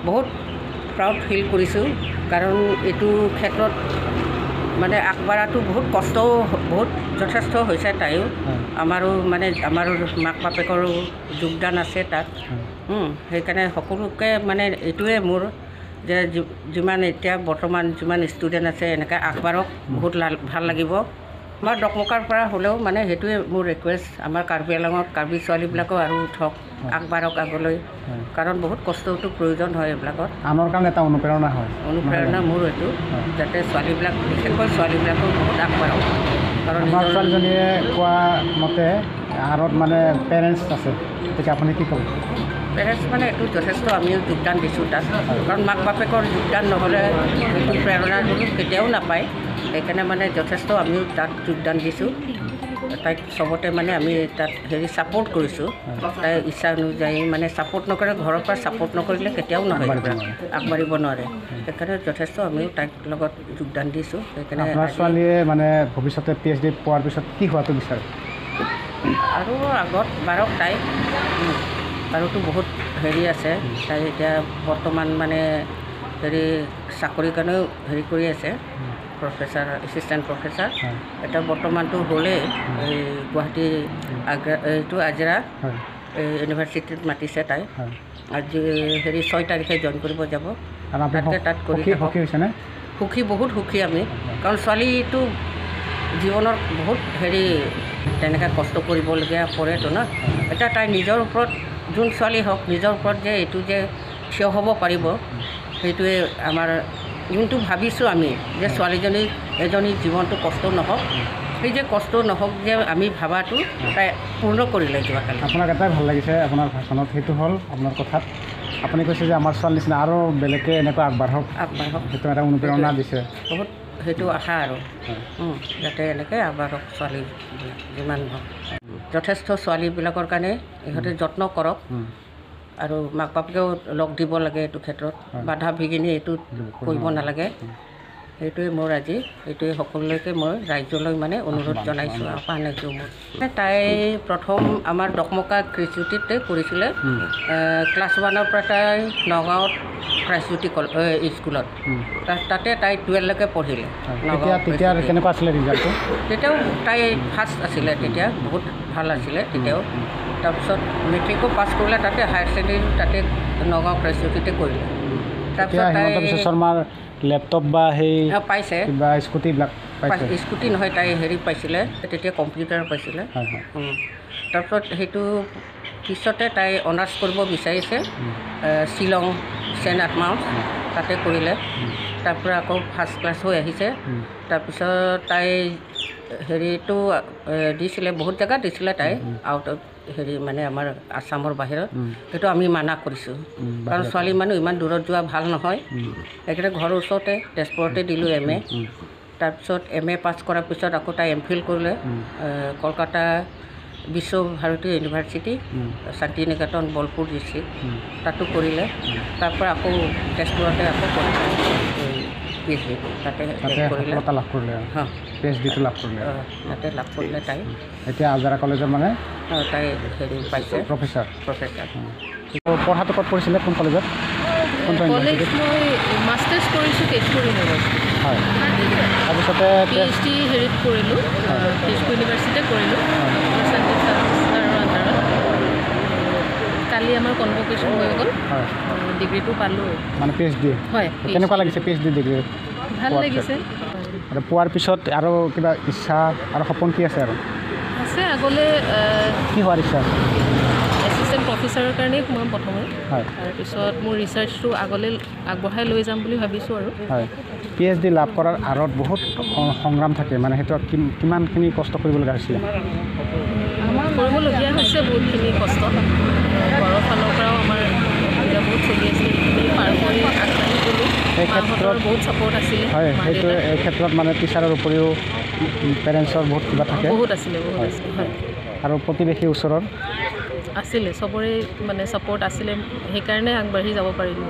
বহুত proud feel কৰিছোঁ কাৰণ এইটো ক্ষেত্ৰত মানে আগবাঢ়াটো বহুত কষ্টও বহুত যথেষ্ট হৈছে তাইও আমাৰো মানে আমাৰ মাক বাপেকৰো যোগদান আছে তাত সেইকাৰণে সকলোকে মানে এইটোৱে মোৰ যে যিমান এতিয়া বৰ্তমান যিমান ষ্টুডেণ্ট আছে এনেকৈ আগবাঢ়ক বহুত ভাল লাগিব আমাৰ ডকমকাৰ পৰা হ'লেও মানে সেইটোৱে মোৰ ৰিকুৱেষ্ট আমাৰ কাৰ্বি আংলঙত কাৰ্বি ছোৱালীবিলাকো আৰু উঠক আগবাঢ়ক আগলৈ কাৰণ বহুত কষ্টটো প্ৰয়োজন হয় এইবিলাকত আনৰ কাৰণে এটা অনুপ্ৰেৰণা হয় অনুপ্ৰেৰণা মোৰ এইটো যাতে ছোৱালীবিলাক বিশেষকৈ ছোৱালীবিলাকো বহুত আগবাঢ়ক কাৰণ আমাৰ ছোৱালীজনীয়ে কোৱা মতে আঁৰত মানে পেৰেণ্টছ আছে গতিকে আপুনি কি ক'ব পেৰেণ্টছ মানে এইটো যথেষ্ট আমিও যোগদান দিছোঁ তাত কাৰণ মাক বাপেকৰ যোগদান নহ'লে সেইটো প্ৰেৰণাটো কেতিয়াও নাপায় সেইকাৰণে মানে যথেষ্ট আমিও তাত যোগদান দিছোঁ তাইক চবতে মানে আমি তাত ছাপোৰ্ট কৰিছোঁ তাই ইচ্ছা অনুযায়ী মানে ছাপোৰ্ট নকৰে ঘৰৰ পৰা ছাপোৰ্ট নকৰিলে কেতিয়াও নহয় আগবাঢ়িব নোৱাৰে সেইকাৰণে যথেষ্ট আমিও তাইক লগত যোগদান দিছোঁ সেইকাৰণে আপোনাৰ ছোৱালীয়ে মানে ভৱিষ্যতে PhD পোৱাৰ পিছত কি হোৱাটো বিচাৰে আৰু আগত বাৰক তাই আৰুতো বহুত আছে তাই এতিয়া বৰ্তমান মানে চাকৰিৰ কাৰণেও কৰি আছে প্ৰফেচাৰ এছিষ্টেণ্ট প্ৰফেচাৰ এটা বৰ্তমানটো হ'লেই এই গুৱাহাটী এইটো আজৰা ইউনিভাৰ্চিটিত মাতিছে তাই আজি 6 তাৰিখে জইন কৰিব যাব তাত কৰি সুখী বহুত সুখী আমি কাৰণ ছোৱালীটো জীৱনৰ বহুত তেনেকৈ কষ্ট কৰিবলগীয়া পৰেতো ন এতিয়া তাই নিজৰ ওপৰত যোন ছোৱালী হওক নিজৰ ওপৰত যে এইটো যে থিয় হ'ব পাৰিব সেইটোৱে আমাৰ যোনটো ভাবিছোঁ আমি যে ছোৱালীজনী এজনী জীৱনটো কষ্ট নহওক সেই যে কষ্ট নহওক যে আমি ভাবাটো তাই পূৰ্ণ কৰিলে যোৱাকালি আপোনাক এটাই ভাল লাগিছে আপোনাৰ ভাষণত সেইটো হ'ল আপোনাৰ কথাত আপুনি কৈছে যে আমাৰ ছোৱালী নিচিনা আৰু বেলেগে এনেকুৱা আগবাঢ়ক সেইটো এটা অনুপ্ৰেৰণা দিছে বহুত সেইটো আশা আৰু যাতে এনেকৈ আগবাঢ়ক ছোৱালী যিমান হওক যথেষ্ট ছোৱালীবিলাকৰ কাৰণে ইহঁতে যত্ন কৰক আৰু মাক বাপেকেও লগ দিব লাগে এইটো ক্ষেত্ৰত বাধা বিঘিনি এইটো কৰিব নালাগে সেইটোৱে মোৰ আজি এইটোৱে সকলোলৈকে মই ৰাজ্যলৈ মানে অনুৰোধ জনাইছোঁ আহ্বান জনাইছোঁ মোৰ তাই প্ৰথম আমাৰ ডকমকা গ্ৰেজুৱেটতে কৰিছিলে ক্লাছ 1ৰ পৰা তাই নগাঁৱত ক্ৰাইষ্টজ্যোতি স্কুলত তাতে তাই 12লৈকে পঢ়িলে কেনেকুৱা আছিলে ৰিজাল্টটো তেতিয়াও তাই ফাৰ্ষ্ট আছিলে তেতিয়া বহুত ভাল আছিলে তেতিয়াও তাৰপিছত মেট্ৰিকো পাছ কৰিলে তাতে হায়াৰ ছেকেণ্ডেৰী তাতে নগাঁও ক্ৰাইষ্টজ্যোতিতে কৰিলে তাৰপিছত তাই শৰ্মাৰ লেপটপ বা সেই পাইছে কিবা স্কুটিবিলাক স্কুটি নহয় তাই পাইছিলে তেতিয়া কম্পিউটাৰ পাইছিলে তাৰপিছত সেইটো পিছতে তাই অনাৰ্ছ কৰিব বিচাৰিছে শ্বিলং চেণ্ট আটমাউণ্ট তাতে কৰিলে তাৰপৰা আকৌ ফাৰ্ষ্ট ক্লাছ হৈ আহিছে তাৰপিছত তাই দিছিলে বহুত জেগাত দিছিলে তাই আউট অফ মানে আমাৰ আছামৰ বাহিৰত সেইটো আমি মানা কৰিছোঁ কাৰণ ছোৱালী মানুহ ইমান দূৰত যোৱা ভাল নহয় সেইকাৰণে ঘৰৰ ওচৰতে তেজপুৰতে দিলোঁ MA তাৰপিছত MA পাছ কৰাৰ পিছত আকৌ তাই MPhil কৰিলে কলকাতা বিশ্বভাৰতী ইউনিভাৰ্চিটি শান্তি নিকেতন বলপুৰ ডিষ্ট্ৰিক্ট তাতো কৰিলে তাৰপৰা আকৌ তেজপুৰতে আকৌ কৰিলে PhD তাতে কৰিলে PhDটো লাভ কৰিলে তাতে লাভ কৰিলে তাই এতিয়া আজাৰা কলেজৰ মানে তাই পাইছে প্ৰফেচাৰ পঢ়াটো ক'ত কৰিছিলে কোন কলেজত কলেজ মই মাষ্টাৰ্ছ কৰিছোঁ তেজপুৰ ইউনিভাৰ্চিটি হয় তাৰপিছতে PhD কৰিলোঁ তেজপুৰ ইউনিভাৰ্চিটিতে কৰিলোঁ সঞ্জীৱ ছাৰৰ আণ্ডাৰত কালি আমাৰ কনভকেশ্যন হৈ গ'ল ডিগ্ৰীটো পালোঁ মানে PhD হয় কেনেকুৱা লাগিছে PhD ডিগ্ৰী ভাল লাগিছে আৰু পোৱাৰ পিছত আৰু কিবা ইচ্ছা আৰু সপোন কি আছে আৰু আছে আগলৈ কি হোৱাৰ ইচ্ছা আছে এছিষ্টেণ্ট প্ৰফেচাৰৰ কাৰণেই সোমাম প্ৰথমে তাৰপিছত মোৰ ৰিচাৰ্চটো আগলৈ আগবঢ়াই লৈ যাম বুলি ভাবিছোঁ আৰু হয় PhD লাভ কৰাৰ আঁৰত বহুত সংগ্ৰাম থাকে মানে সেইটো কিমানখিনি কষ্ট কৰিবলগা হৈছিলে কৰিবলগীয়া হৈছে বহুতখিনি কষ্ট ঘৰৰ ফালৰ পৰাও আমাৰ বহুত চলি আছিলে সেইখিনি পাৰ কৰি আগবাঢ়ি গ'লোঁ এই ক্ষেত্ৰত বহুত ছাপৰ্ট আছিলে হয় সেইটো এই ক্ষেত্ৰত মানে টিচাৰৰ উপৰিও পেৰেণ্টছৰ বহুত কিবা থাকে বহুত আছিলে হয় আৰু প্ৰতিবেশী ওচৰত আছিলে চবৰে মানে ছাপৰ্ট আছিলে সেইকাৰণে আগবাঢ়ি যাব পাৰিলোঁ